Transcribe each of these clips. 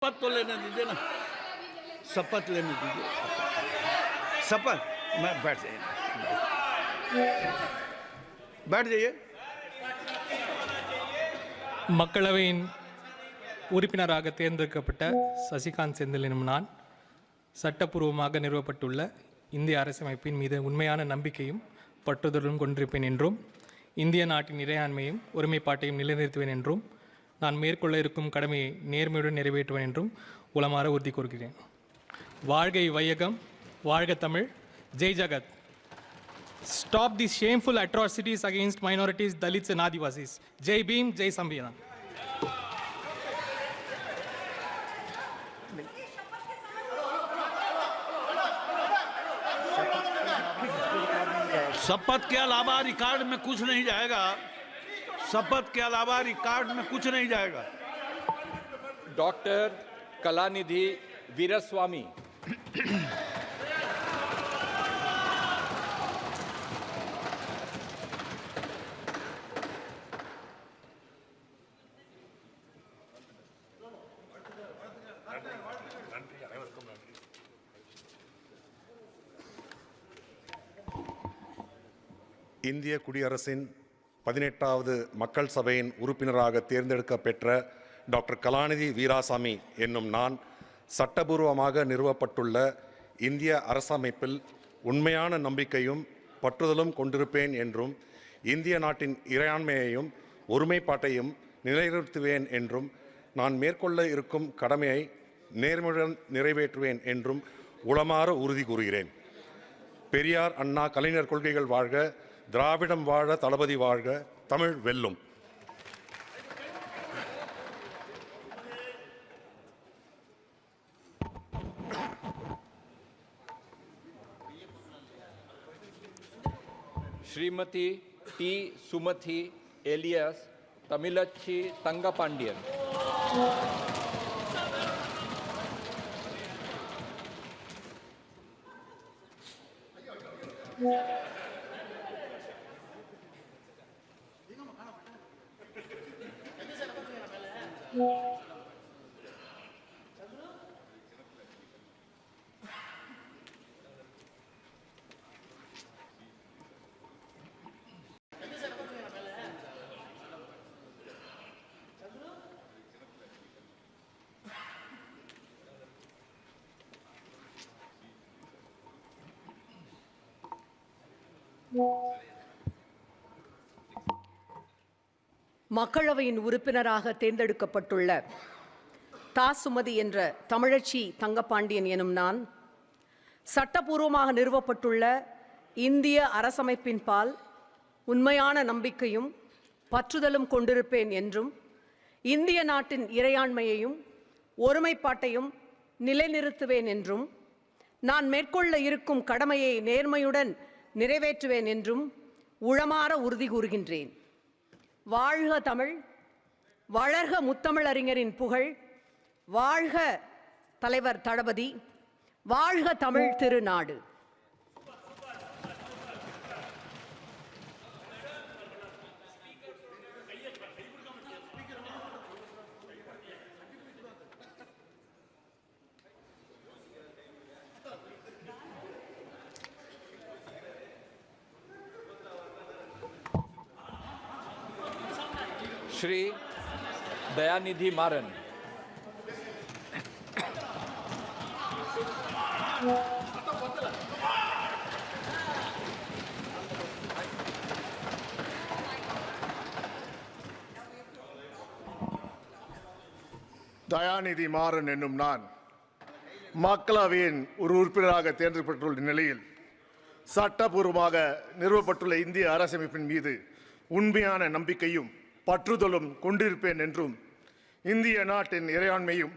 शपथ तो लेने दीजिए ना, शपथ लेने दीजिए। शपथ मैं बैठ जाइए, बैठ जाइए। மக்களவையின் உறுப்பினராக தேர்ந்தெடுக்கப்பட்ட சசிகாந்த் செந்தில் எனும் நான் சட்டப்பூர்வமாக நிறுவப்பட்டுள்ள இந்திய அரசமைப்பின் மீது உண்மையான நம்பிக்கையும் பற்றுதலும் கொண்டிருப்பேன் என்றும் இந்திய நாட்டின் இறையாண்மையும் ஒருமைப்பாட்டையும் நிலைநிறுத்துவேன் என்றும் நான் மேற்கொள்ள இருக்கும் கடமையை நேர்மையுடன் நிறைவேற்றுவேன் என்றும் உளமாற உறுதி கூறுகிறேன். வாழ்க வையகம், வாழ்க தமிழ், ஜெய் ஜகத். Stop these shameful atrocities against minorities, Dalits and Adivasis. Jai Bhim, Jai Samvidhan. शपथ के अलावा रिकॉर्ड में कुछ नहीं जाएगा। शपथ के अलावा रिकॉर्ड में कुछ नहीं जाएगा। डॉक्टर कलानिधि वीरस्वामी। இந்திய குடியரசின் 18வது மக்கள் சபையின் உறுப்பினராக தேர்ந்தெடுக்கப்பெற்ற டாக்டர் கலாநிதி வீராசாமி என்னும் நான் சட்டபூர்வமாக நிறுவப்பட்டுள்ள இந்திய அரசமைப்பில் உண்மையான நம்பிக்கையும் பற்றுதலும் கொண்டிருப்பேன் என்றும் இந்திய நாட்டின் இறையாண்மையையும் ஒருமைப்பாட்டையும் நிலைநிறுத்துவேன் என்றும் நான் மேற்கொள்ள இருக்கும் கடமையை நேர்மையுடன் நிறைவேற்றுவேன் என்றும் உளமாற உறுதி கூறுகிறேன். பெரியார், அண்ணா, கலைஞர் கொள்கைகள் வாழ்க, திராவிடம் வாழ, தளபதி வாழ்க, தமிழ் வெல்லும். Shrimati T Sumathi alias Tamilachchi Thangapandian. மக்களவையின் உறுப்பினராக தேர்ந்தெடுக்கப்பட்டுள்ள சுமதி என்ற தமிழச்சி தங்கப்பாண்டியன் எனும் நான் சட்டபூர்வமாக நிறுவப்பட்டுள்ள இந்திய அரசமைப்பின் பால் உண்மையான நம்பிக்கையும் பற்றுதலும் கொண்டிருப்பேன் என்றும் இந்திய நாட்டின் இறையாண்மையையும் ஒருமைப்பாட்டையும் நிலைநிறுத்துவேன் என்றும் நான் மேற்கொள்ள இருக்கும் கடமையை நேர்மையுடன் நிறைவேற்றுவேன் என்றும் உளமாற உறுதி கூறுகின்றேன். வாழ்க தமிழ், வளர்க முத்தமிழறிஞரின் புகழ், வாழ்க தலைவர் தளபதி, வாழ்க தமிழ் திருநாடு. श्री दयानिधि मारन। தயாநிதி மாறன் என்னும் நான் மக்களவையின் ஒரு உறுப்பினராக தேர்ந்தெடுக்கப்பட்டுள்ள நிலையில் சட்டபூர்வமாக நிறுவப்பட்டுள்ள இந்திய அரசமைப்பின் மீது உண்மையான நம்பிக்கையும் பற்றுதலும் கொண்டிருப்பேன் என்றும் இந்திய நாட்டின் இறையாண்மையும்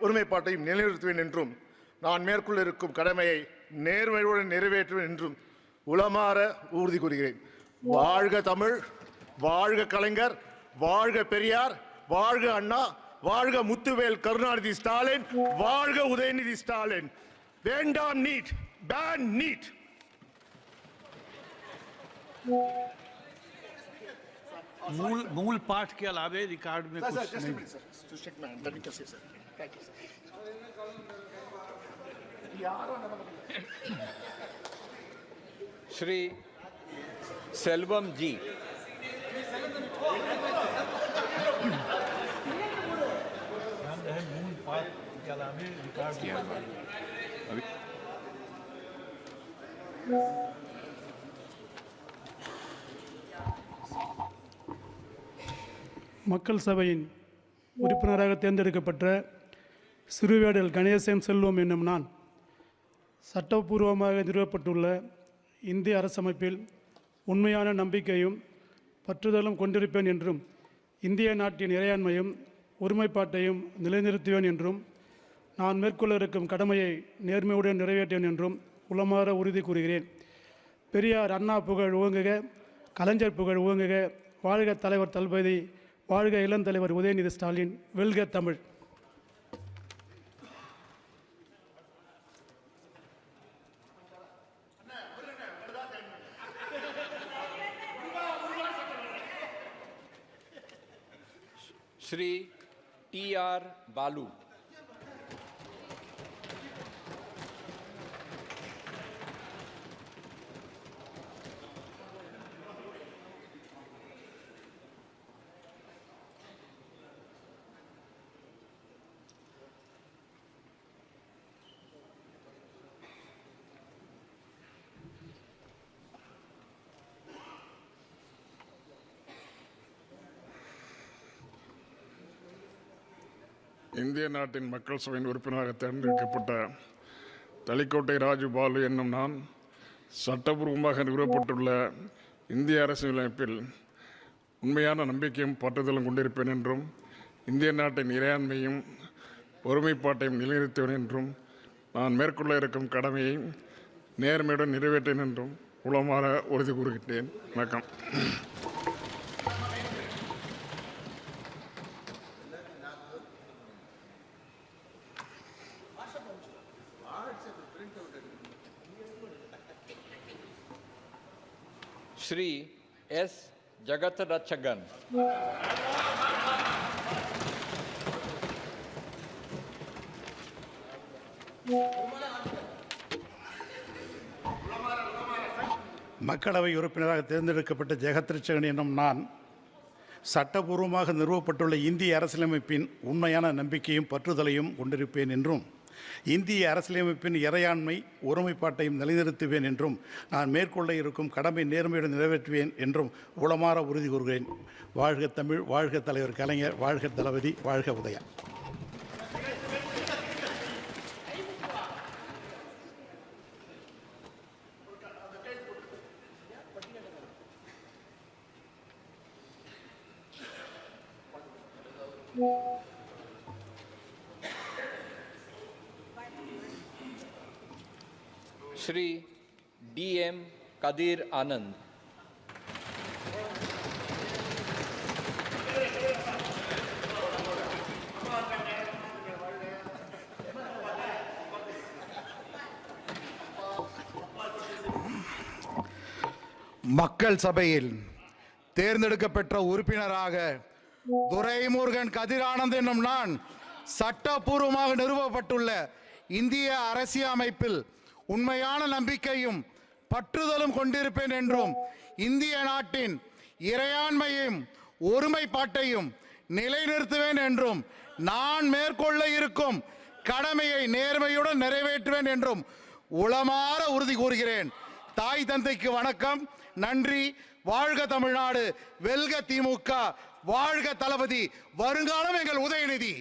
ஒருமைப்பாட்டையும் நிலைநிறுத்துவேன் என்றும் நான் மேற்கொள்ள இருக்கும் கடமையை நேர்மையுடன் நிறைவேற்றுவேன் என்றும் உளமாற உறுதி கூறுகிறேன். வாழ்க தமிழ், வாழ்க கலைஞர், வாழ்க பெரியார், வாழ்க அண்ணா, வாழ்க முத்துவேல் கருணாநிதி ஸ்டாலின், வாழ்க உதயநிதி ஸ்டாலின். வேண்டாம் நீட், பேன் நீட். मूल पाठ के अलावे रिकॉर्ड में कुछ नहीं। श्री सेल्वम जी, மக்கள் சபையின் உறுப்பினராக தேர்ந்தெடுக்கப்பட்ட சிறுவேடல் கணேசன் செல்வம் என்னும் நான் சட்டபூர்வமாக நிறுவப்பட்டுள்ள இந்திய அரசமைப்பில் உண்மையான நம்பிக்கையும் பற்றுதலும் கொண்டிருப்பேன் என்றும் இந்திய நாட்டின் இறையாண்மையும் ஒருமைப்பாட்டையும் நிலைநிறுத்துவேன் என்றும் நான் மேற்கொள்ள இருக்கும் கடமையை நேர்மையுடன் நிறைவேற்றுவேன் என்றும் உளமாற உறுதி கூறுகிறேன். பெரியார் அண்ணா புகழ் ஓங்குக, கலைஞர் புகழ் ஓங்குக, வாழ்க தலைவர் தளபதி, வாழ்க இளந்தலைவர் உதயநிதி ஸ்டாலின், வெல்க தமிழ். श्री TR बालू, இந்திய நாட்டின் மக்கள் சபையின் உறுப்பினராக தேர்ந்தெடுக்கப்பட்ட தளிக்கோட்டை ராஜு பாலு என்னும் நான் சட்டபூர்வமாக நிறுவப்பட்டுள்ள இந்திய அரசியலமைப்பில் உண்மையான நம்பிக்கையும் பற்றுதலும் கொண்டிருப்பேன் என்றும் இந்திய நாட்டின் இறையாண்மையும் ஒருமைப்பாட்டையும் நிலைநிறுத்துவேன் என்றும் நான் மேற்கொள்ள இருக்கும் கடமையை நேர்மையுடன் நிறைவேற்றேன் என்றும் உளமாற உறுதி கூறுகின்றேன். வணக்கம். श्री S जगत रक्षगन, மக்களவை உறுப்பினராக தேர்ந்தெடுக்கப்பட்ட ஜெகத்ரட்சகன் என்னும் நான் சட்டபூர்வமாக நிறுவப்பட்டுள்ள இந்திய அரசியலமைப்பின் உண்மையான நம்பிக்கையும் பற்றுதலையும் கொண்டிருப்பேன் என்றும் இந்திய அரசியலமைப்பின் இறையாண்மை ஒருமைப்பாட்டையும் நிலைநிறுத்துவேன் என்றும் நான் மேற்கொள்ள இருக்கும் கடமை நேர்மையுடன் நிறைவேற்றுவேன் என்றும் உளமாற உறுதி கூறுகிறேன். வாழ்க தமிழ், வாழ்க தலைவர் கலைஞர், வாழ்க தளபதி, வாழ்க உதயா. श्री DM कदीर आनंद, மக்கள் சபையில் தேர்ந்தெடுக்கப்பட்ட உறுப்பினராக துரைமுருகன் கதிரானந்த் என்னும் நான் சட்டபூர்வமாக நிறுவப்பட்டுள்ள இந்திய அரசியலமைப்பில் உண்மையான நம்பிக்கையும் பற்றுதலும் கொண்டிருப்பேன் என்றும் இந்திய நாட்டின் இறையாண்மையையும் ஒருமைப்பாட்டையும் நிலைநிறுத்துவேன் என்றும் நான் மேற்கொள்ள இருக்கும் கடமையை நேர்மையுடன் நிறைவேற்றுவேன் என்றும் உளமாற உறுதி கூறுகிறேன். தாய் தந்தைக்கு வணக்கம், நன்றி. வாழ்க தமிழ்நாடு, வெல்க திமுக, வாழ்க தளபதி, வருங்காலம் எங்கள் உதயநிதி.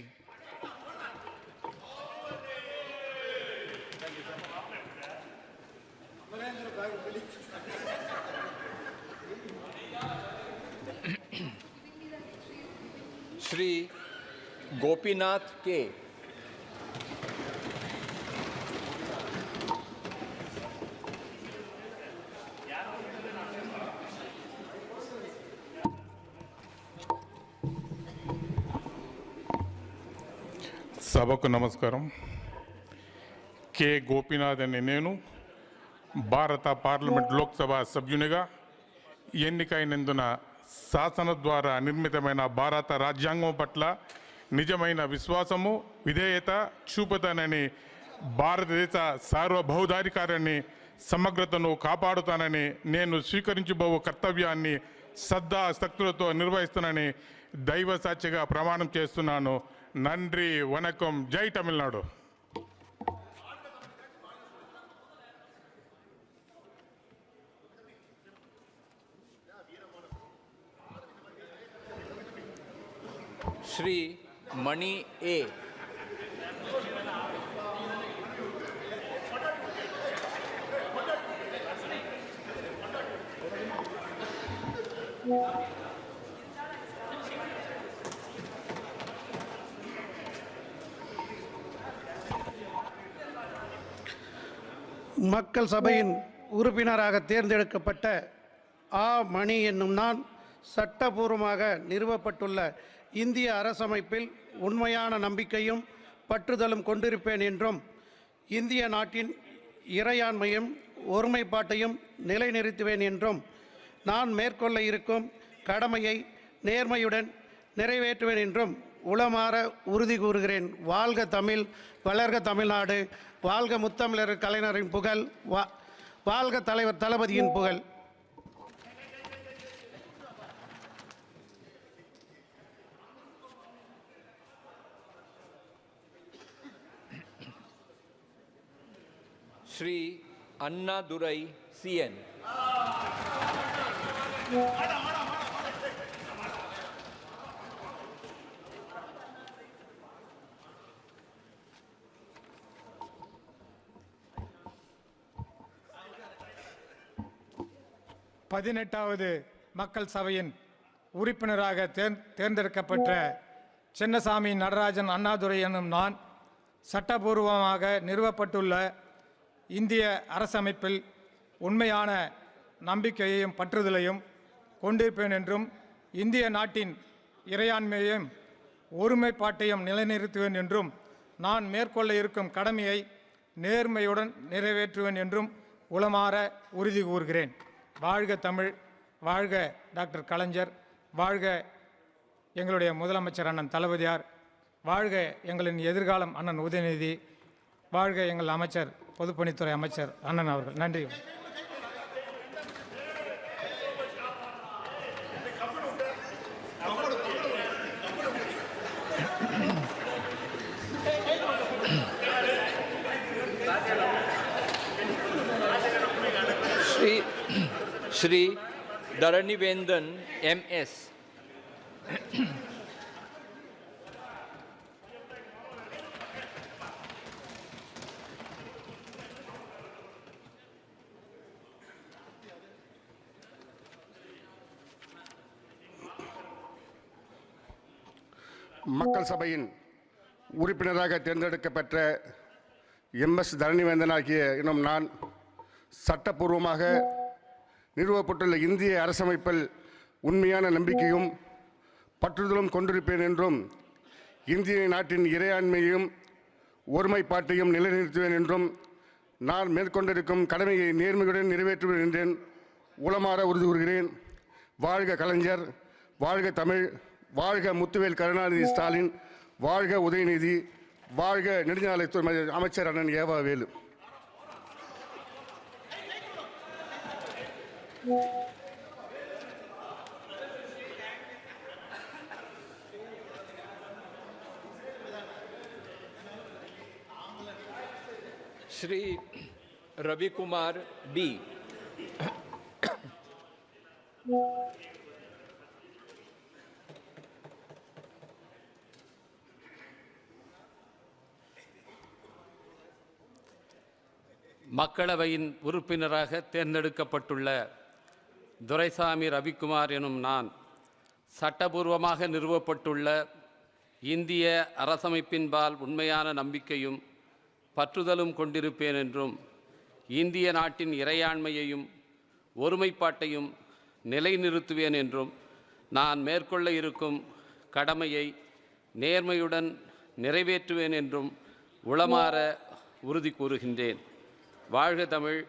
श्री गोपीनाथ के, సభకు నమస్కారం. కె గోపీనాథ్ అనే నేను భారత పార్లమెంట్ లోక్సభ సభ్యునిగా ఎన్నికైనందున శాసన ద్వారా నిర్మితమైన భారత రాజ్యాంగం పట్ల నిజమైన విశ్వాసము విధేయత చూపుతానని, భారతదేశ సార్వభౌమాధికారాన్ని సమగ్రతను కాపాడుతానని, నేను స్వీకరించబో కర్తవ్యాన్ని శ్రద్ధాశక్తులతో నిర్వహిస్తానని దైవ సాక్షిగా ప్రమాణం చేస్తున్నాను. నంద్రి వనకం. జై తమిళనాడు. श्री मणि ए. மக்கள் சபையின் உறுப்பினராக தேர்ந்தெடுக்கப்பட்ட ஆ மணி என்னும் நான் சட்டபூர்வமாக நிறுவப்பட்டுள்ள இந்திய அரசமைப்பில் உண்மையான நம்பிக்கையும் பற்றுதலும் கொண்டிருப்பேன் என்றும், இந்திய நாட்டின் இறையாண்மையும் ஒருமைப்பாட்டையும் நிலைநிறுத்துவேன் என்றும், நான் மேற்கொள்ள இருக்கும் கடமையை நேர்மையுடன் நிறைவேற்றுவேன் என்றும் உளமாற உறுதி கூறுகிறேன். வாழ்க தமிழ், வளர்க தமிழ்நாடு, வாழ்க முத்தமிழர் கலைஞரின் புகழ், வாழ்க தலைவர் தளபதியின் புகழ். श्री अन्नादुरै CN. பதினெட்டாவது மக்கள் சபையின் உறுப்பினராக தேர்ந்தெடுக்கப்பட்ட சின்னசாமி நடராஜன் அண்ணாதுரை எனும் நான் சட்டபூர்வமாக நிறுவப்பட்டுள்ள இந்திய அரசமைப்பில் உண்மையான நம்பிக்கையையும் பற்றுதலையும் கொண்டிருப்பேன் என்றும், இந்திய நாட்டின் இறையாண்மையையும் ஒருமைப்பாட்டையும் நிலைநிறுத்துவேன் என்றும், நான் மேற்கொள்ள இருக்கும் கடமையை நேர்மையுடன் நிறைவேற்றுவேன் என்றும் உளமாற உறுதி கூறுகிறேன். வாழ்க தமிழ், வாழ்க டாக்டர் கலைஞர், வாழ்க எங்களுடைய முதலமைச்சர் அண்ணன் தளபதியார், வாழ்க எங்களின் எதிர்காலம் அண்ணன் உதயநிதி, வாழ்க எங்கள் அமைச்சர் பொதுப்பணித்துறை அமைச்சர் அண்ணன் அவர்கள். நன்றி. श्री धरणीवेंदन MS. மக்கள் சபையின் உறுப்பினராக தேர்ந்தெடுக்கப்பட்ட MS தரணிவேந்தன் ஆகிய எனும் நான் சட்டப்பூர்வமாக நிறுவப்பட்டுள்ள இந்திய அரசமைப்பில் உண்மையான நம்பிக்கையும் பற்றுதலும் கொண்டிருப்பேன் என்றும், இந்திய நாட்டின் இறையாண்மையையும் ஒருமைப்பாட்டையும் நிலைநிறுத்துவேன் என்றும், நான் மேற்கொண்டிருக்கும் கடமையை நேர்மையுடன் நிறைவேற்றுவேன் என்றேன் உளமாற உறுதி கூறுகிறேன். வாழ்க கலைஞர், வாழ்க தமிழ், வாழ்க முத்துவேல் கருணாநிதி ஸ்டாலின், வாழ்க உதயநிதி, வாழ்க நெடுஞ்சாலைத்துறை அமைச்சர் அண்ணன் ஏவா வேலு. श्री रवि कुमार D. மக்களவையின் உறுப்பினராக தேர்ந்தெடுக்கப்பட்டுள்ள துரைசாமி ரவிக்குமார் எனும் நான் சட்டபூர்வமாக நிறுவப்பட்டுள்ள இந்திய அரசமைப்பின்பால் உண்மையான நம்பிக்கையும் பற்றுதலும் கொண்டிருப்பேன் என்றும், இந்திய நாட்டின் இறையாண்மையையும் ஒருமைப்பாட்டையும் நிலைநிறுத்துவேன் என்றும், நான் மேற்கொள்ள இருக்கும் கடமையை நேர்மையுடன் நிறைவேற்றுவேன் என்றும் உளமாற உறுதி கூறுகின்றேன். வாழ்க தமிழ்,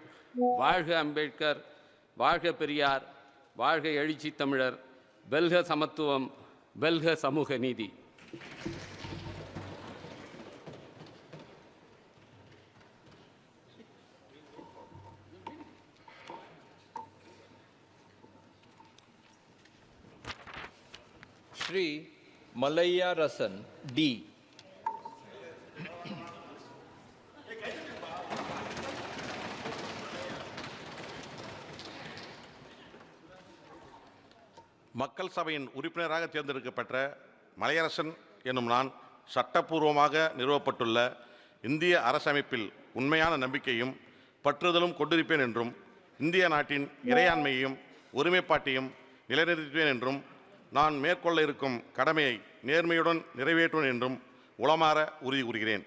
வாழ்க அம்பேத்கர், வாழ்க பெரியார், வாழ்க எழுச்சி தமிழர், வெல்க சமத்துவம், வெல்க சமூக நீதி. Shri Malaya Rasan D. மக்கள் சபையின் உறுப்பினராக தேர்ந்தெடுக்கப்பட்ட மலையரசன் என்னும் நான் சட்டப்பூர்வமாக நிறுவப்பட்டுள்ள இந்திய அரசமைப்பில் உண்மையான நம்பிக்கையும் பற்றுதலும் கொண்டிருப்பேன் என்றும் இந்திய நாட்டின் இறையாண்மையையும் ஒருமைப்பாட்டையும் நிலைநிறுத்துவேன் என்றும் நான் மேற்கொள்ள இருக்கும் கடமையை நேர்மையுடன் நிறைவேற்றுவேன் என்றும் உளமாற உறுதி கூறுகிறேன்.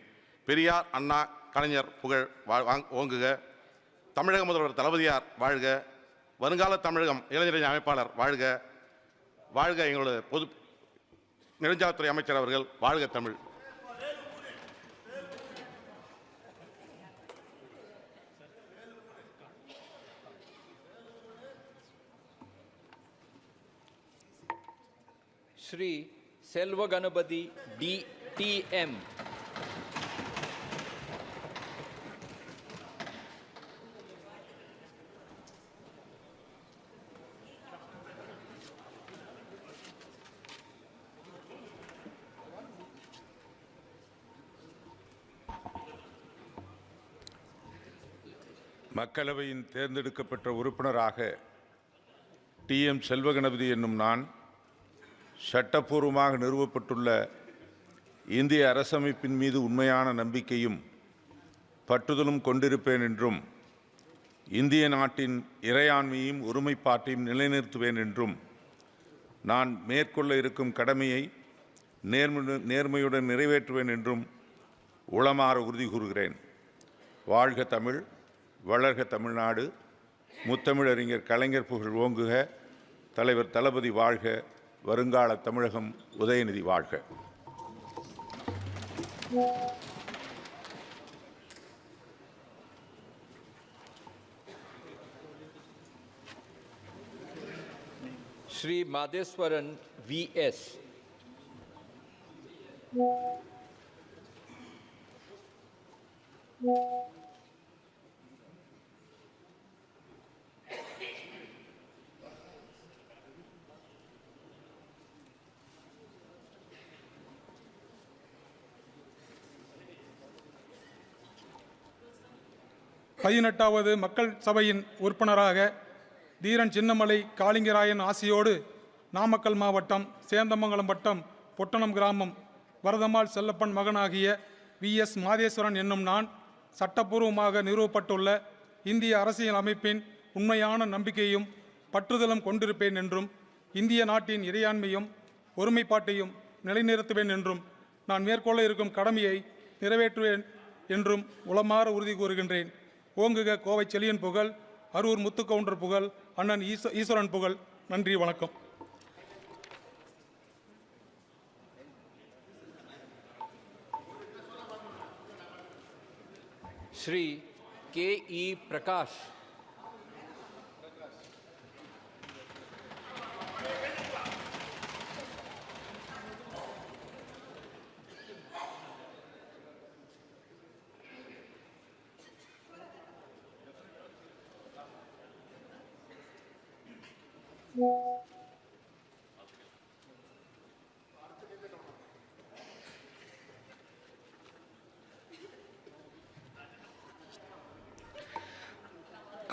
பெரியார், அண்ணா, கலைஞர் புகழ் ஓங்குக. தமிழக முதல்வர் தளபதியார் வாழ்க. வருங்கால தமிழகம் இளைஞரணி அமைப்பாளர் வாழ்க. வாழ்க எங்களோட பொது நெடுஞ்சாலைத்துறை அமைச்சர் அவர்கள். வாழ்க Tamil. Shri Selva Ganapati D.T.M. மக்களவையின் தேர்ந்தெடுக்கப்பட்ட உறுப்பினராக டி.எம். செல்வகணபதி என்னும் நான் சட்டப்பூர்வமாக நிறுவப்பட்டுள்ள இந்திய அரசமைப்பின் மீது உண்மையான நம்பிக்கையும் பற்றுதலும் கொண்டிருப்பேன் என்றும் இந்திய நாட்டின் இறையாண்மையும் ஒருமைப்பாட்டையும் நிலைநிறுத்துவேன் என்றும் நான் மேற்கொள்ள இருக்கும் கடமையை நேர்மையுடன் நிறைவேற்றுவேன் என்றும் உளமாற உறுதி கூறுகிறேன். வாழ்க தமிழ், வளர்க தமிழ்நாடு. முத்தமிழறிஞர் கலைஞர் புகழ் ஓங்குக. தலைவர் தளபதி வாழ்க. வருங்கால தமிழகம் உதயநிதி வாழ்க. Shri Madheswaran V.S. பதினெட்டாவது மக்கள் சபையின் உறுப்பினராக தீரன் சின்னமலை காளிங்கராயன் ஆசியோடு நாமக்கல் மாவட்டம் சேந்தமங்கலம் வட்டம் பொட்டணம் கிராமம் வரதம்மாள் செல்லப்பன் மகனாகிய V.S. மாதேஸ்வரன் என்னும் நான் சட்டப்பூர்வமாக நிறுவப்பட்டுள்ள இந்திய அரசியல் அமைப்பின் உண்மையான நம்பிக்கையும் பற்றுதலும் கொண்டிருப்பேன் என்றும் இந்திய நாட்டின் இறையாண்மையும் ஒருமைப்பாட்டையும் நிலைநிறுத்துவேன் என்றும் நான் மேற்கொள்ள இருக்கும் கடமையை நிறைவேற்றுவேன் என்றும் உளமாற உறுதி கூறுகின்றேன். ஓங்குக கோவை செழியன் புகழ், அரூர் முத்துக்கவுண்டர் புகழ், அண்ணன் ஈஸ்வரன் புகழ். நன்றி, வணக்கம். Shri K.E. Prakash.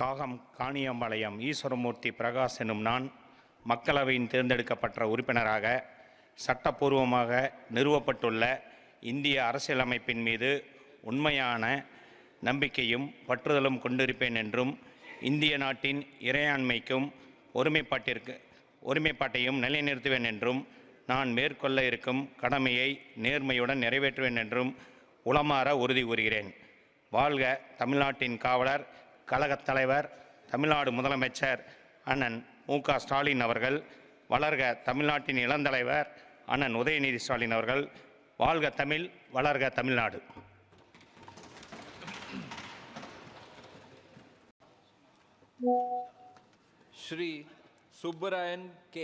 காகம் காணியம்பாளையம் ஈஸ்வரமூர்த்தி பிரகாஷ் எனும் நான் மக்களவையின் தேர்ந்தெடுக்கப்பட்ட உறுப்பினராக சட்டப்பூர்வமாக நிறுவப்பட்டுள்ள இந்திய அரசியலமைப்பின் மீது உண்மையான நம்பிக்கையும் பற்றுதலும் கொண்டிருப்பேன் என்றும் இந்திய நாட்டின் இறையாண்மைக்கும் ஒருமைப்பாட்டையும் நிலைநிறுத்துவேன் என்றும் நான் மேற்கொள்ள இருக்கும் கடமையை நேர்மையுடன் நிறைவேற்றுவேன் என்றும் உளமாற உறுதி கூறுகிறேன். வாழ்க தமிழ்நாட்டின் காவலர், கழகத் தலைவர், தமிழ்நாடு முதலமைச்சர் அண்ணன் மு.க. ஸ்டாலின் அவர்கள். வளர்க தமிழ்நாட்டின் இளந்தலைவர் அண்ணன் உதயநிதி ஸ்டாலின் அவர்கள். வாழ்க தமிழ், வளர்க தமிழ்நாடு. Shri Subbarayan K.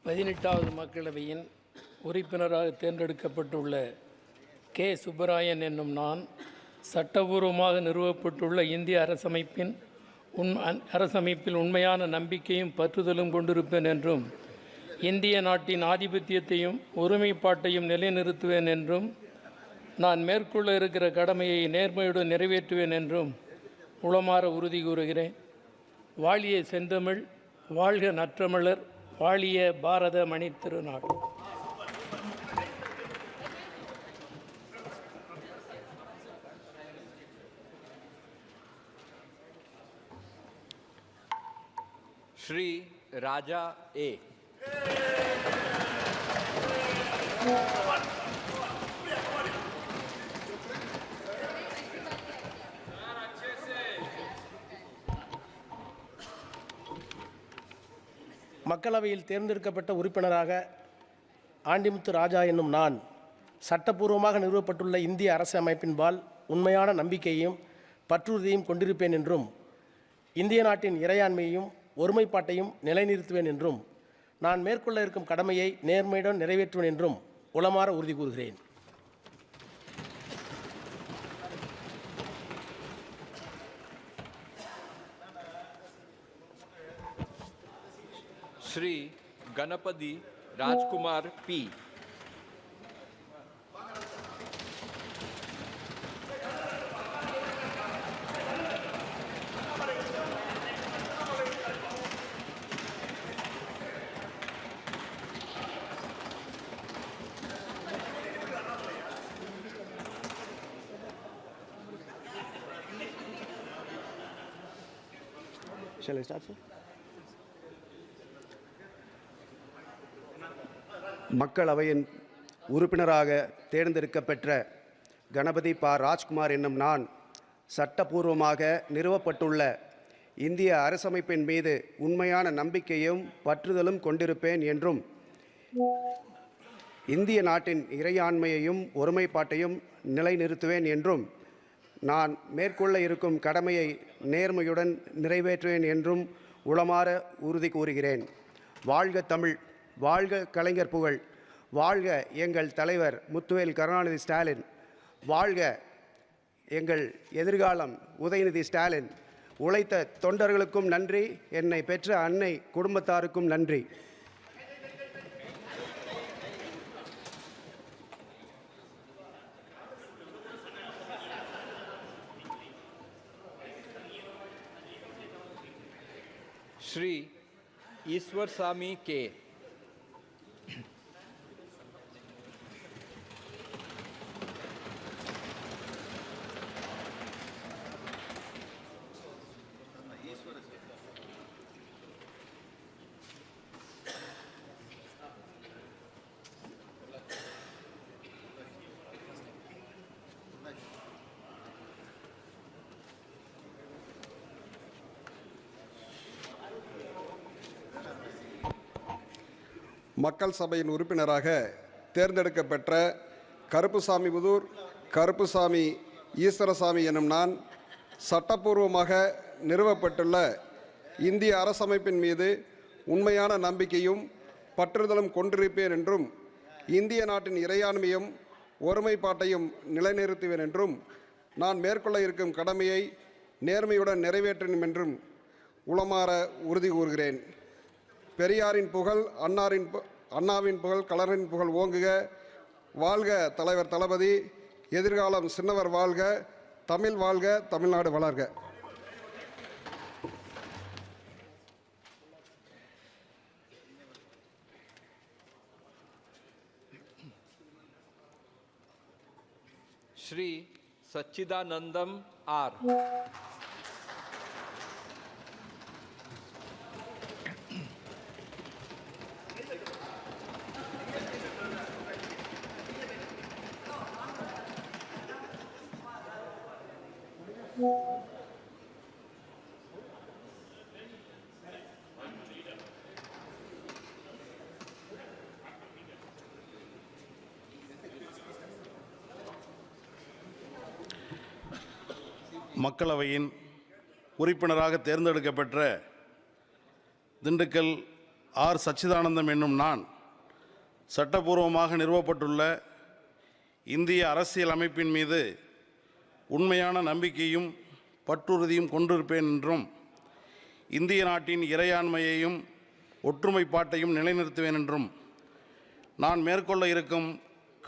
18வது மக்களவையின் உறுப்பினராக தேர்ந்தெடுக்கப்பட்டுள்ள கே. சுப்பராயன் என்னும் நான் சட்டபூர்வமாக நிறுவப்பட்டுள்ள இந்திய அரசமைப்பில் உண்மையான நம்பிக்கையும் பற்றுதலும் கொண்டிருப்பேன் என்றும் இந்திய நாட்டின் ஆதிபத்தியத்தையும் ஒருமைப்பாட்டையும் நிலைநிறுத்துவேன் என்றும் நான் மேற்கொள்ள இருக்கிற கடமையை நேர்மையுடன் நிறைவேற்றுவேன் என்றும் உளமாற உறுதி கூறுகிறேன். வாழிய செந்தமிழ், வாழ்க நற்றமிழர், வாழிய பாரத மணி திருநாடு. श्री राजा ए. மக்களவையில் தேர்ந்தெடுக்கப்பட்ட உறுப்பினராக ஆண்டிமுத்து ராஜா என்னும் நான் சட்டப்பூர்வமாக நிறுவப்பட்டுள்ள இந்திய அரசமைப்பின்பால் உண்மையான நம்பிக்கையையும் பற்றுறுதியையும் கொண்டிருப்பேன் என்றும் இந்திய நாட்டின் இறையாண்மையையும் ஒருமைப்பாட்டையும் நிலைநிறுத்துவேன் என்றும் நான் மேற்கொள்ள இருக்கும் கடமையை நேர்மையுடன் நிறைவேற்றுவேன் என்றும் உளமாற உறுதி கூறுகிறேன். श्री गणपति राजकुमार P. Shall I start, sir? மக்களவையின் உறுப்பினராக தேர்ந்தெடுக்கப்பெற்ற கணபதி பா. ராஜ்குமார் என்னும் நான் சட்டபூர்வமாக நிறுவப்பட்டுள்ள இந்திய அரசமைப்பின் மீது உண்மையான நம்பிக்கையும் பற்றுதலும் கொண்டிருப்பேன் என்றும் இந்திய நாட்டின் இறையாண்மையையும் ஒருமைப்பாட்டையும் நிலைநிறுத்துவேன் என்றும் நான் மேற்கொள்ள இருக்கும் கடமையை நேர்மையுடன் நிறைவேற்றுவேன் என்றும் உளமாற உறுதி கூறுகிறேன். வாழ்க தமிழ், வாழ்க கலைஞர் புகழ், வாழ்க எங்கள் தலைவர் முத்துவேல் கருணாநிதி ஸ்டாலின், வாழ்க எங்கள் எதிர்காலம் உதயநிதி ஸ்டாலின். உழைத்த தொண்டர்களுக்கும் நன்றி, என்னை பெற்ற அன்னை குடும்பத்தாருக்கும் நன்றி. श्री ईश्वर स्वामी के. மக்கள் சபையின் உறுப்பினராக தேர்ந்தெடுக்கப்பெற்ற கருப்புசாமிபுதூர் கருப்புசாமி ஈஸ்வரசாமி எனும் நான் சட்டப்பூர்வமாக நிறுவப்பட்டுள்ள இந்திய அரசமைப்பின் மீது உண்மையான நம்பிக்கையும் பற்றுதலும் கொண்டிருப்பேன் என்றும் இந்திய நாட்டின் இறையாண்மையும் ஒருமைப்பாட்டையும் நிலைநிறுத்துவேன் என்றும் நான் மேற்கொள்ள இருக்கும் கடமையை நேர்மையுடன் நிறைவேற்றும் என்றும் உளமாற உறுதி கூறுகிறேன். பெரியாரின் புகழ், அண்ணாவின் புகழ், கலைஞரின் புகழ் ஓங்குக. வாழ்க தலைவர் தளபதி, எதிர்காலம் சின்னவர் வாழ்க, தமிழ் வாழ்க, தமிழ்நாடு வளர்க. श्री सच्चिदानंदम आर. மக்களவையின் உறுப்பினராக தேர்ந்தெடுக்கப்பெற்ற திண்டுக்கல் ஆர் சச்சிதானந்தம் என்னும் நான் சட்டபூர்வமாக நிறுவப்பட்டுள்ள இந்திய அரசியல் அமைப்பின் மீது உண்மையான நம்பிக்கையும் பற்றுறுதியும் கொண்டிருப்பேன் என்றும் இந்திய நாட்டின் இறையாண்மையையும் ஒற்றுமைப்பாட்டையும் நிலைநிறுத்துவேன் என்றும் நான் மேற்கொள்ள இருக்கும்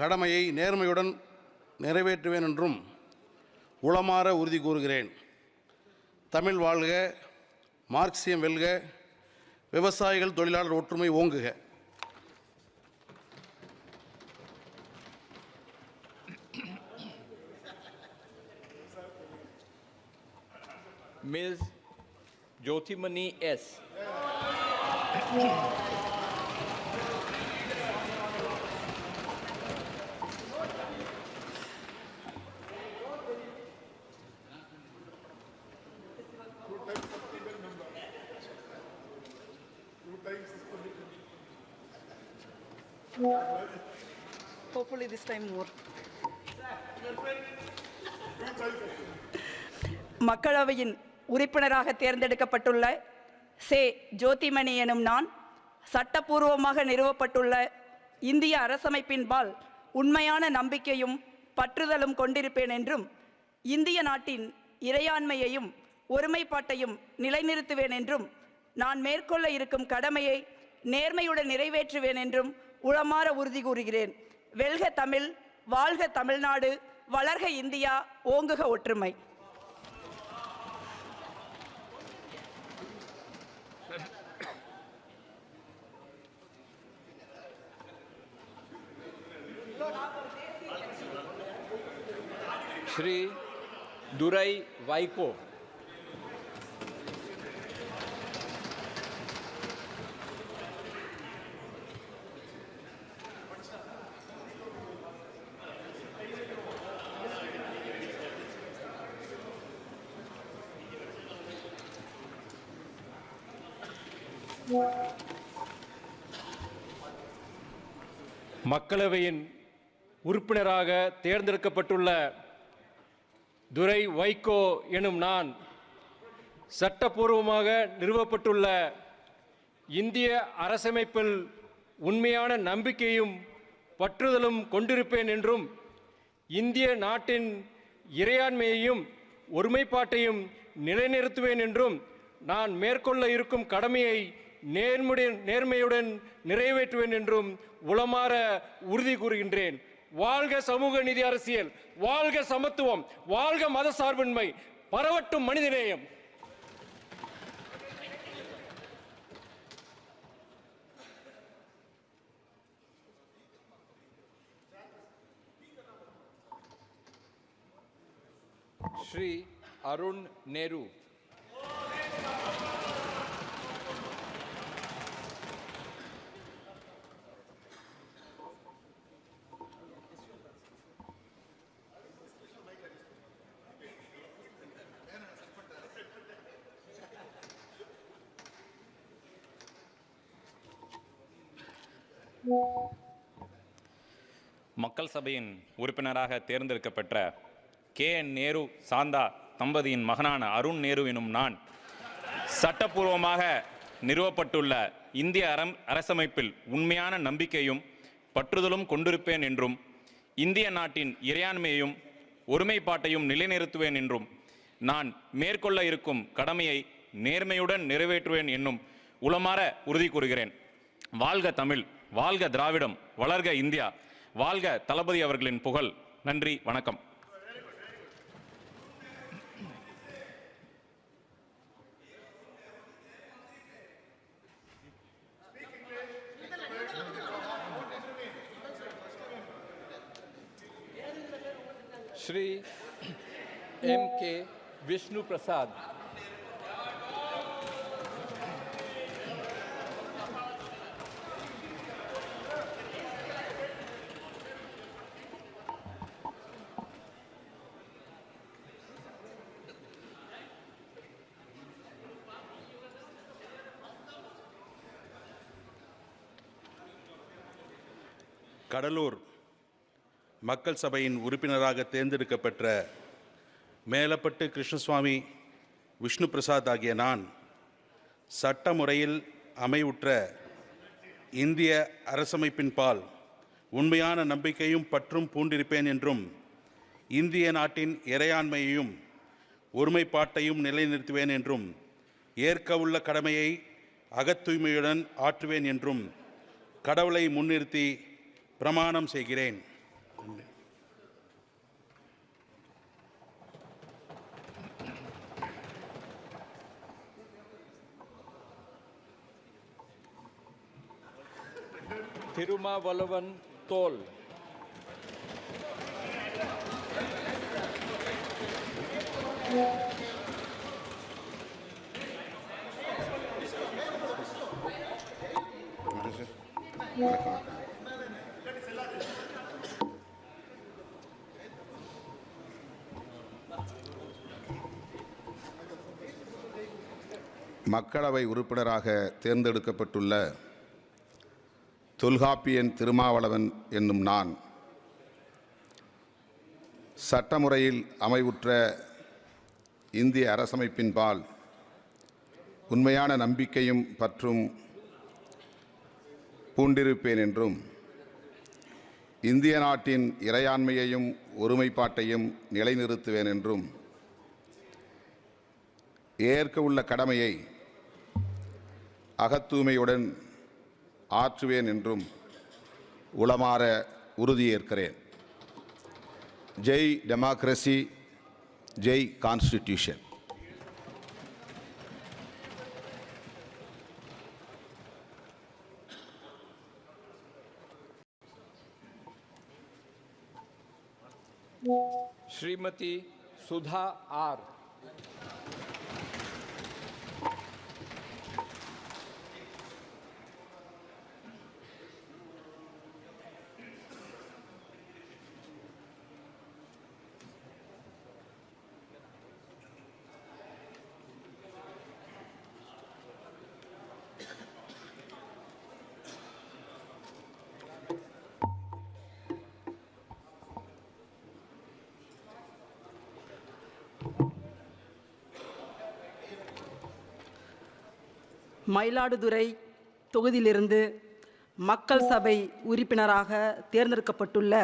கடமையை நேர்மையுடன் நிறைவேற்றுவேன் என்றும் உளமாற உறுதி கூறுகிறேன். தமிழ் வாழ்க, மார்க்சியம் வெல்க, விவசாயிகள் தொழிலாளர் ஒற்றுமை ஓங்குக. Ms. Jyothimani S. Hopefully this time more. மக்களவையின் உறுப்பினராக தேர்ந்தெடுக்கப்பட்டுள்ள சே. ஜோதிமணி எனும் நான் சட்டப்பூர்வமாக நிறுவப்பட்டுள்ள இந்திய அரசமைப்பின்பால் உண்மையான நம்பிக்கையும் பற்றுதலும் கொண்டிருப்பேன் என்றும் இந்திய நாட்டின் இறையாண்மையையும் ஒருமைப்பாட்டையும் நிலைநிறுத்துவேன் என்றும் நான் மேற்கொள்ள இருக்கும் கடமையை நேர்மையுடன் நிறைவேற்றுவேன் என்றும் உளமாற உறுதி கூறுகிறேன். வெல்க தமிழ், வாழ்க தமிழ்நாடு, வளர்க இந்தியா, ஓங்குக ஒற்றுமை. Shri Durai Vaiko. மக்களவையின் உறுப்பினராக தேர்ந்தெடுக்கப்பட்டுள்ள துரை வைகோ எனும் நான் சட்டப்பூர்வமாக நிறுவப்பட்டுள்ள இந்திய அரசமைப்பில் உண்மையான நம்பிக்கையும் பற்றுதலும் கொண்டிருப்பேன் என்றும் இந்திய நாட்டின் இறையாண்மையையும் ஒருமைப்பாட்டையும் நிலைநிறுத்துவேன் என்றும் நான் மேற்கொள்ள இருக்கும் கடமையை நேர்மையுடன் நிறைவேற்றுவேன் என்றும் உளமாற உறுதி கூறுகின்றேன். வாழ்க சமூக நீதி அரசியல், வாழ்க சமத்துவம், வாழ்க மத சார்பின்மை, பரவட்டும் மனிதநேயம். Shri Arun Nehru. மக்கள் சபையின் உறுப்பினராக தேர்ந்தெடுக்கப்பட்ட KN நேரு சாந்தா தம்பதியின் மகனான அருண் நேரு எனும் நான் சட்டப்பூர்வமாக நிறுவப்பட்டுள்ள இந்திய அரசமைப்பில் உண்மையான நம்பிக்கையும் பற்றுதலும் கொண்டிருப்பேன் என்றும் இந்திய நாட்டின் இறையாண்மையையும் ஒருமைப்பாட்டையும் நிலைநிறுத்துவேன் என்றும் நான் மேற்கொள்ள இருக்கும் கடமையை நேர்மையுடன் நிறைவேற்றுவேன் என்னும் உளமாற உறுதி கூறுகிறேன். வாழ்க தமிழ், வாழ்க திராவிடம், வளர்க இந்தியா, வாழ்க தளபதி அவர்களின் புகழ். நன்றி, வணக்கம். Shri M.K. Vishnu Prasad. Cuddalore மக்கள் சபையின் உறுப்பினராக தேர்ந்தெடுக்கப்பட்ட மேலப்பட்டு கிருஷ்ணசுவாமி விஷ்ணு பிரசாத் ஆகிய நான் சட்ட முறையில் அமைவுற்ற இந்திய அரசமைப்பின் பால் உண்மையான நம்பிக்கையும் பற்றும் பூண்டிருப்பேன் என்றும் இந்திய நாட்டின் இறையாண்மையையும் ஒருமைப்பாட்டையும் நிலைநிறுத்துவேன் என்றும் ஏற்கவுள்ள கடமையை அகத்தூய்மையுடன் ஆற்றுவேன் என்றும் கடவுளை முன்னிறுத்தி பிரமாணம் செய்கிறேன். திருமாவளவன் தோல். மக்களவை உறுப்பினராக தேர்ந்தெடுக்கப்பட்டுள்ள தொல்காப்பியன் திருமாவளவன் என்னும் நான் சட்டமுறையில் அமைவுற்ற இந்திய அரசமைப்பின்பால் உண்மையான நம்பிக்கையும் பற்றும் பூண்டிருப்பேன் என்றும் இந்திய நாட்டின் இறையாண்மையையும் ஒருமைப்பாட்டையும் நிலைநிறுத்துவேன் என்றும் ஏற்க உள்ள கடமையை அகத்தூய்மையுடன் ஆற்றுவேன் என்றும் உளமாற உறுதியேற்கிறேன். ஜெய் டெமோக்ரஸி, ஜெய் கான்ஸ்டிடியூஷன். श्रीमती सुधा आर. மயிலாடுதுறை தொகுதியிலிருந்து மக்கள் சபை உறுப்பினராக தேர்ந்தெடுக்கப்பட்டுள்ள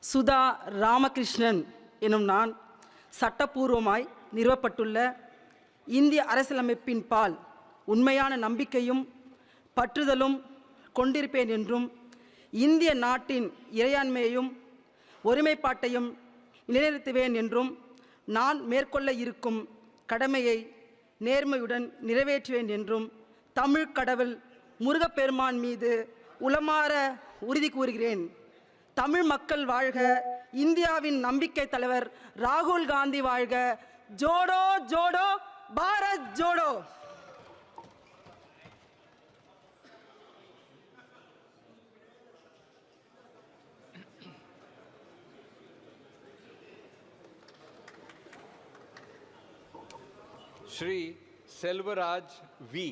சுதா ராமகிருஷ்ணன் எனும் நான் சட்டப்பூர்வமாய் நிறுவப்பட்டுள்ள இந்திய அரசியலமைப்பின் பால் உண்மையான நம்பிக்கையும் பற்றுதலும் கொண்டிருப்பேன் என்றும் இந்திய நாட்டின் இறையாண்மையையும் ஒருமைப்பாட்டையும் நிலைநிறுத்துவேன் என்றும் நான் மேற்கொள்ள இருக்கும் கடமையை நேர்மையுடன் நிறைவேற்றுவேன் என்றும் தமிழ் கடவுள் முருகப்பெருமான் மீது உளமாற உறுதி கூறுகிறேன். தமிழ் மக்கள் வாழ்க, இந்தியாவின் நம்பிக்கை தலைவர் ராகுல் காந்தி வாழ்க, ஜோடோ ஜோடோ பாரத் ஜோடோ. श्री सेल्वराज वी.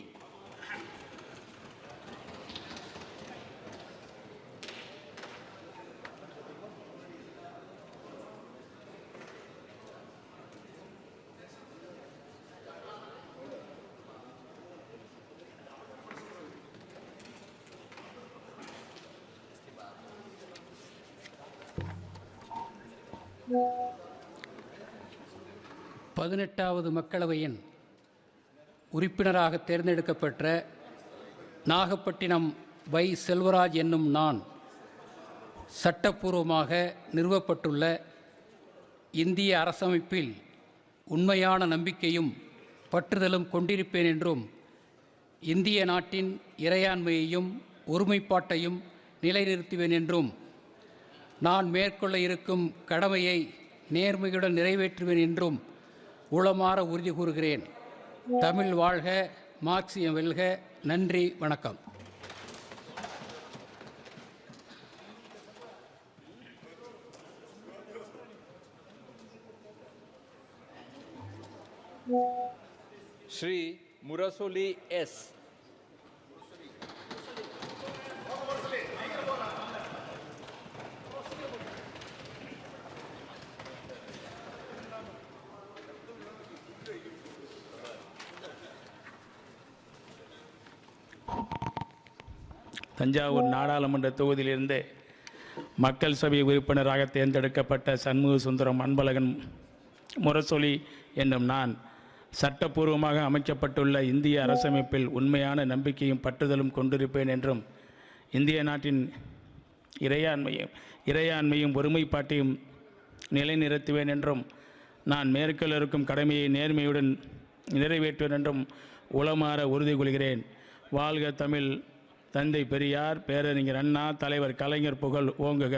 பதினெட்டாவது மக்களவையின் உறுப்பினராக தேர்ந்தெடுக்கப்பட்ட நாகப்பட்டினம் வை செல்வராஜ் என்னும் நான் சட்டப்பூர்வமாக நிறுவப்பட்டுள்ள இந்திய அரசமைப்பில் உண்மையான நம்பிக்கையும் பற்றுதலும் கொண்டிருப்பேன் என்றும் இந்திய நாட்டின் இறையாண்மையையும் ஒருமைப்பாட்டையும் நிலைநிறுத்துவேன் என்றும் நான் மேற்கொள்ள இருக்கும் கடமையை நேர்மையுடன் நிறைவேற்றுவேன் என்றும் உளமாற உறுதி கூறுகிறேன். தமிழ் வாழ்க, மார்க்சியம் வெல்க. நன்றி, வணக்கம். श्री मुरसोली एस. தஞ்சாவூர் நாடாளுமன்ற தொகுதியிலிருந்து மக்கள் சபை உறுப்பினராக தேர்ந்தெடுக்கப்பட்ட சண்முக சுந்தரம் அன்பழகன் முரசொலி என்னும் நான் சட்டப்பூர்வமாக அமைக்கப்பட்டுள்ள இந்திய அரசமைப்பில் உண்மையான நம்பிக்கையும் பற்றுதலும் கொண்டிருப்பேன் என்றும் இந்திய நாட்டின் இறையாண்மையும் ஒருமைப்பாட்டையும் நிலைநிறுத்துவேன் என்றும் நான் மேற்கொள்ள இருக்கும் கடமையை நேர்மையுடன் நிறைவேற்றுவேன் என்றும் உளமாற உறுதி கொள்கிறேன். வாழ்க தமிழ்! தந்தை பெரியார், பேரறிஞர் அண்ணா, தலைவர் கலைஞர் புகழ் ஓங்குக!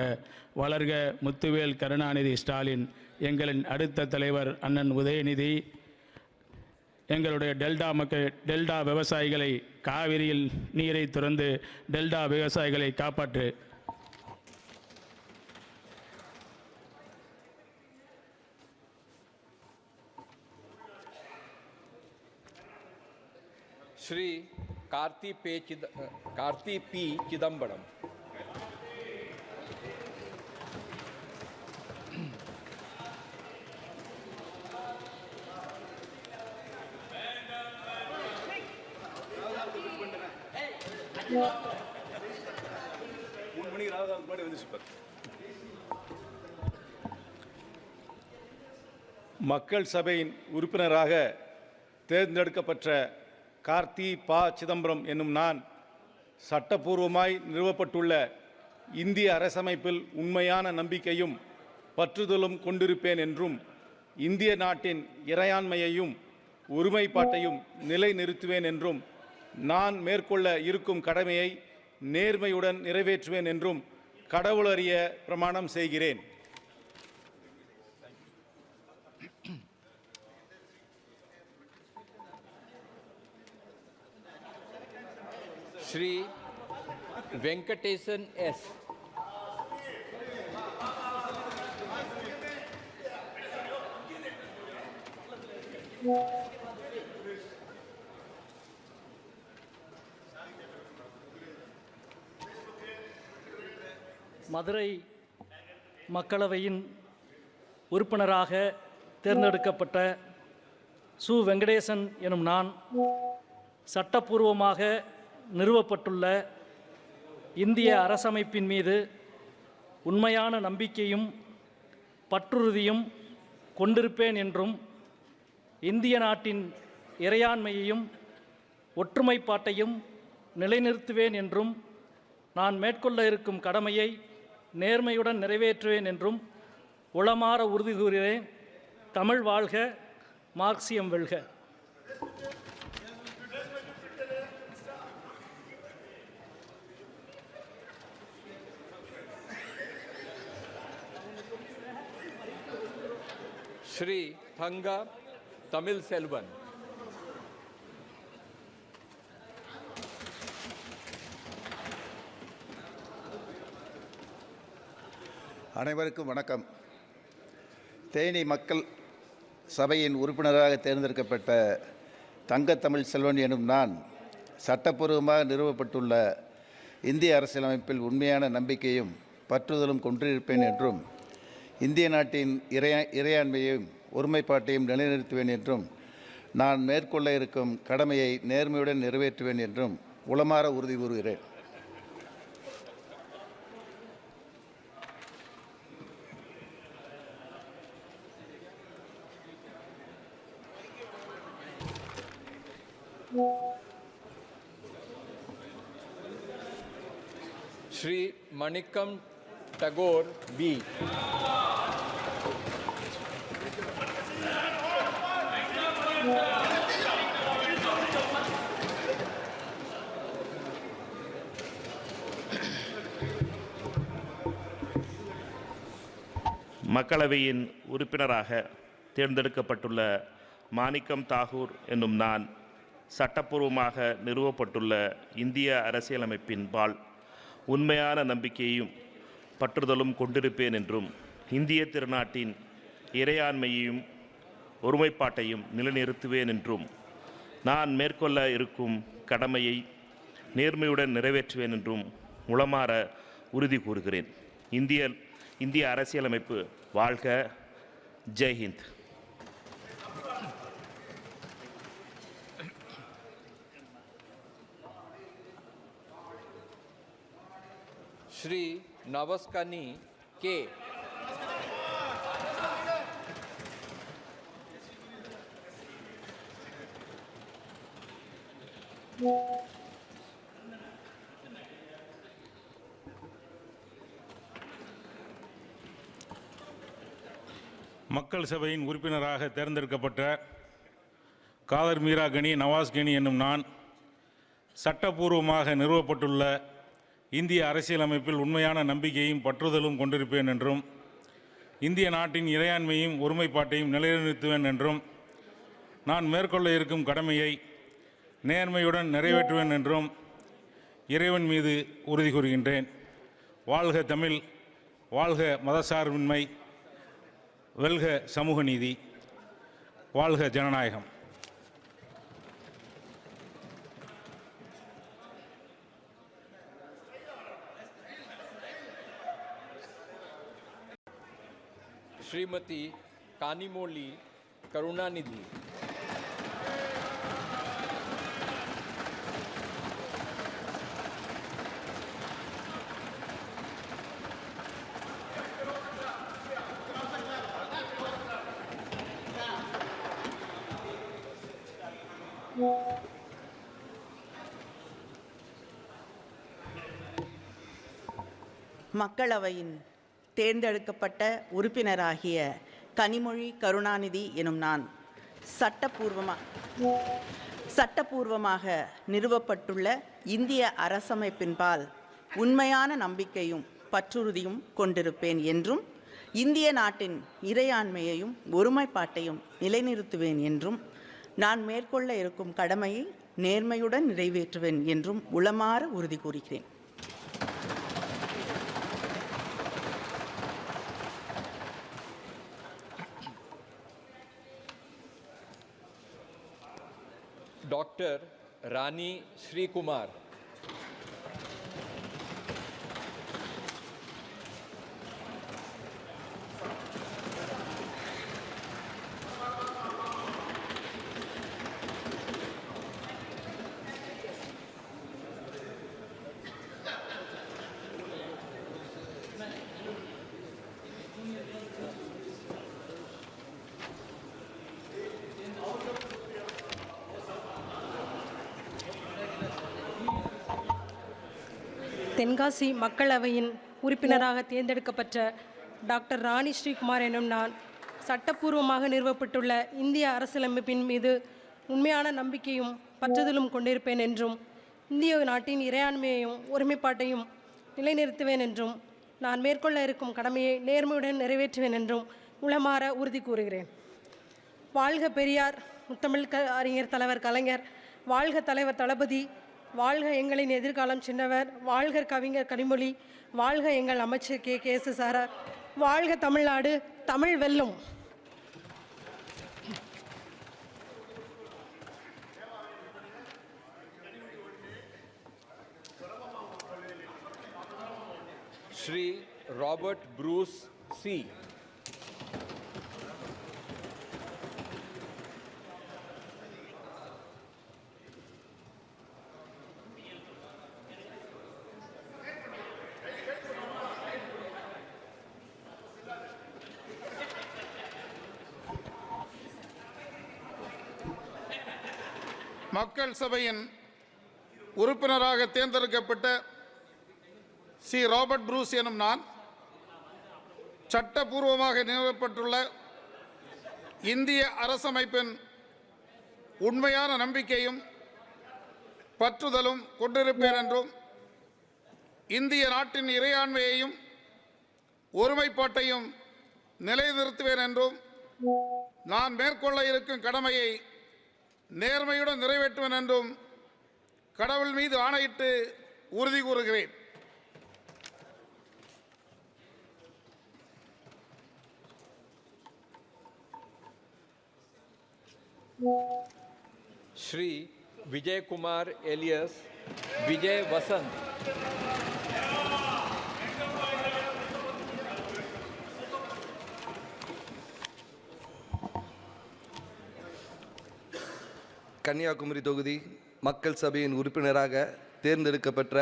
வளர்க முத்துவேல் கருணாநிதி ஸ்டாலின்! எங்களின் அடுத்த தலைவர் அண்ணன் உதயநிதி எங்களுடைய டெல்டா விவசாயிகளை காவிரியில் நீரை துறந்து டெல்டா விவசாயிகளை காப்பாற்று. श्री कार्ती पी चिदम्बरम. மக்கள் சபையின் உறுப்பினராக தேர்ந்தெடுக்கப்பட்ட கார்த்தி பா சிதம்பரம் என்னும் நான் சட்டப்பூர்வமாய் நிறுவப்பட்டுள்ள இந்திய அரசமைப்பில் உண்மையான நம்பிக்கையும் பற்றுதலும் கொண்டிருப்பேன் என்றும் இந்திய நாட்டின் இறையாண்மையையும் ஒருமைப்பாட்டையும் நிலைநிறுத்துவேன் என்றும் நான் மேற்கொள்ள இருக்கும் கடமையை நேர்மையுடன் நிறைவேற்றுவேன் என்றும் கடவுளறிய பிரமாணம் செய்கிறேன். श्री वेंकटेशन एस. மதுரை மக்களவையின் உறுப்பினராக தேர்ந்தெடுக்கப்பட்ட சு வெங்கடேசன் எனும் நான் சட்டப்பூர்வமாக நிறுவப்பட்டுள்ள இந்திய அரசமைப்பின் மீது உண்மையான நம்பிக்கையும் பற்றுறுதியும் கொண்டிருப்பேன் என்றும் இந்திய நாட்டின் இறையாண்மையையும் ஒற்றுமைப்பாட்டையும் நிலைநிறுத்துவேன் என்றும் நான் மேற்கொள்ள இருக்கும் கடமையை நேர்மையுடன் நிறைவேற்றுவேன் என்றும் உளமாற உறுதி கூறுகிறேன். தமிழ் வாழ்க! மார்க்சியம் வெல்க! श्री थंगा तमिल सेल्वन. அனைவருக்கும் வணக்கம். தேனி மக்கள் சபையின் உறுப்பினராக தேர்ந்தெடுக்கப்பட்ட தங்கத்தமிழ் செல்வன் எனும் நான் சட்டப்பூர்வமாக நிறுவப்பட்டுள்ள இந்திய அரசியலமைப்பில் உண்மையான நம்பிக்கையும் பற்றுதலும் கொண்டிருப்பேன் என்றும் இந்திய நாட்டின் இறையாண்மையையும் ஒருமைப்பாட்டையும் நிலைநிறுத்துவேன் என்றும் நான் மேற்கொள்ள இருக்கும் கடமையை நேர்மையுடன் நிறைவேற்றுவேன் என்றும் உளமாற உறுதி கூறுகிறேன். श्री मणिकम टगोर बी. மக்களவையின் உறுப்பினராக தேர்ந்தெடுக்கப்பட்டுள்ள மாணிக்கம் தாகூர் என்னும் நான் சட்டப்பூர்வமாக நிறுவப்பட்டுள்ள இந்திய அரசியலமைப்பின் பால் உண்மையான நம்பிக்கையையும் பற்றுதலும் கொண்டிருப்பேன் என்றும் இந்திய திருநாட்டின் இறையாண்மையையும் ஒருமைப்பாட்டையும் நிலைநிறுத்துவேன் என்றும் நான் மேற்கொள்ள இருக்கும் கடமையை நேர்மையுடன் நிறைவேற்றுவேன் என்றும் உளமாற உறுதி கூறுகிறேன். இந்திய அரசியலமைப்பு வாழ்க! ஜெய்ஹிந்த்! Shri Navaskani K. மக்கள் சபையின் உறுப்பினராக தேர்ந்தெடுக்கப்பட்ட காதர் மீரா கனி நவாஸ் கனி என்னும் நான் சட்டபூர்வமாக நிறுவப்பட்டுள்ள இந்திய அரசியலமைப்பில் உண்மையான நம்பிக்கையும் பற்றுதலும் கொண்டிருப்பேன் என்றும் இந்திய நாட்டின் இறையாண்மையும் ஒருமைப்பாட்டையும் நிலைநிறுத்துவேன் என்றும் நான் மேற்கொள்ள இருக்கும் கடமையை நேர்மையுடன் நிறைவேற்றுவேன் என்றும் இறைவன் மீது உறுதி கூறுகின்றேன். வாழ்க தமிழ், வாழ்க மதசார்பின்மை, வெல்க சமூக நீதி, வாழ்க ஜனநாயகம். Srimati Kanimoli Karunanidhi. மக்களவையின் தேர்ந்தெடுக்கப்பட்ட உறுப்பினராகிய கனிமொழி கருணாநிதி எனும் நான் சட்டபூர்வமாக நிறுவப்பட்டுள்ள இந்திய அரசமைப்பின்பால் உண்மையான நம்பிக்கையும் பற்றுறுதியும் கொண்டிருப்பேன் என்றும் இந்திய நாட்டின் இறையாண்மையையும் ஒருமைப்பாட்டையும் நிலைநிறுத்துவேன் என்றும் நான் மேற்கொள்ள இருக்கும் கடமையை நேர்மையுடன் நிறைவேற்றுவேன் என்றும் உளமாற உறுதி கூறுகிறேன். Dr. Rani Sri Kumar. Tenkasi மக்களவையின் உறுப்பினராக தேர்ந்தெடுக்கப்பட்ட டாக்டர் ராணி ஸ்ரீகுமார் எனும் நான் சட்டப்பூர்வமாக நிறுவப்பட்டுள்ள இந்திய அரசியலமைப்பின் மீது உண்மையான நம்பிக்கையும் பற்றுதலும் கொண்டிருப்பேன் என்றும் இந்திய நாட்டின் இறையாண்மையையும் ஒருமைப்பாட்டையும் நிலைநிறுத்துவேன் என்றும் நான் மேற்கொள்ள இருக்கும் கடமையை நேர்மையுடன் நிறைவேற்றுவேன் என்றும் உளமாற உறுதி கூறுகிறேன். வாழ்க பெரியார், முத்தமிழ் அறிஞர் தலைவர் கலைஞர், வாழ்க தலைவர் தளபதி, வாழ்க எங்களின் எதிர்காலம் சின்னவர், வாழ்க கவிஞர் கனிமொழி, வாழ்க எங்கள் அமைச்சர் கே.எஸ். சாரார், வாழ்க தமிழ்நாடு, தமிழ் வெல்லும். Shri Robert Bruce C. மக்கள் சபையின் உறுப்பினராக தேர்ந்தெடுக்கப்பட்ட சி ராபர்ட் ப்ரூஸ் எனும் நான் சட்டபூர்வமாக நிறுவப்பட்டுள்ள இந்திய அரசமைப்பின் உண்மையான நம்பிக்கையும் பற்றுதலும் கொண்டிருப்பேன் என்றும் இந்திய நாட்டின் இறையாண்மையையும் ஒருமைப்பாட்டையும் நிலைநிறுத்துவேன் என்றும் நான் மேற்கொள்ள இருக்கும் கடமையை நேர்மையுடன் நிறைவேற்றுவேன் என்றும் கடவுள் மீது ஆணையிட்டு உறுதி கூறுகிறேன். Shri Vijay Kumar alias Vijay Vasant. Kanyakumari தொகுதி மக்கள் சபையின் உறுப்பினராக தேர்ந்தெடுக்கப்பட்ட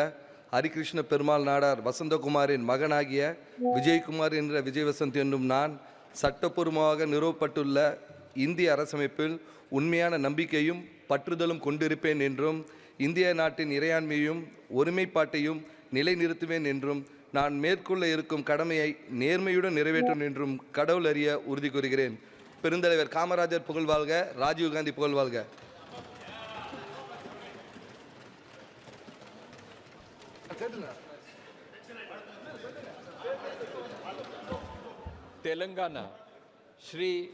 ஹரிகிருஷ்ண பெருமாள் நாடார் வசந்தகுமாரின் மகனாகிய விஜயகுமார் என்ற விஜயவசந்த் என்னும் நான் சட்டப்பூர்வமாக நிறுவப்பட்டுள்ள இந்திய அரசமைப்பில் உண்மையான நம்பிக்கையும் பற்றுதலும் கொண்டிருப்பேன் என்றும் இந்திய நாட்டின் இறையாண்மையும் ஒருமைப்பாட்டையும் நிலைநிறுத்துவேன் என்றும் நான் மேற்கொள்ள இருக்கும் கடமையை நேர்மையுடன் நிறைவேற்றும் என்றும் கடவுள் அறிய உறுதி கூறுகிறேன். பெருந்தலைவர் காமராஜர் புகழ்வாழ்க, ராஜீவ்காந்தி புகழ்வாழ்க. तेलंगाना श्री